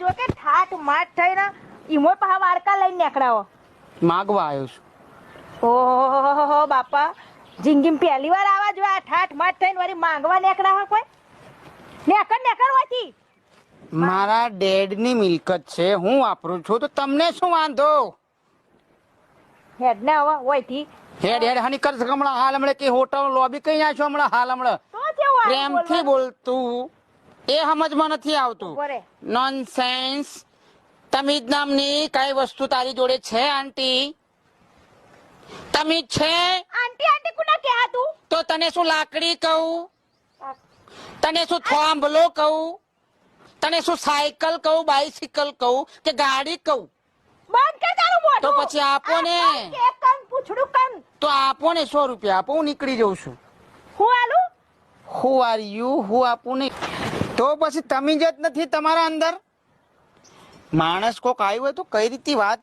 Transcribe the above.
જો કે ઠાઠ માઠ થઈને ઈમો પાહા વાડકા લઈને નીકળાવો. માગવા આવ્યો છું. ઓહો બાપા, જિંદગીમાં પહેલી વાર આવા જો આ ઠાઠ માઠ થઈને વળી માંગવા નીકળાવા કોઈ. નેકર હોતી. મારા ડેડની મિલકત છે, હું વાપરું છું, તો તમને શું વાંધો? હેડ ને હવે હોયથી હેડ હની કર હમણાં હાલ હમણાં કે હોટલ લોબી કઈ આছো હમણાં હાલ હમણાં તો કેવું આવે પ્રેમથી બોલતું એ સમજમાં નથી આવતું. બોલે નોનસેન્સ. તમીજ નામની કઈ વસ્તુ તારી જોડે છે આંટી? તમીજ છે આંટી આંટી કુના કે આ તું? તો તને શું લાકડી કહું? તને શું થોંભલો કહું? તને શું સાયકલ કહું, બાઇસિકલ કહું કે ગાડી કહું? બંધ કર તારું મોઢું. તો પછી આપો ને. એક કાન પૂછડું કાન. તો આપો ને 100 રૂપિયા આપો, હું નીકળી જઉં છું. હું આલું? Who are you? હું આપું નહીં તો પછી તમીજ જ નથી તમારા અંદર. માણસ કોક આવ્યું હોય તો કઈ રીતે વાત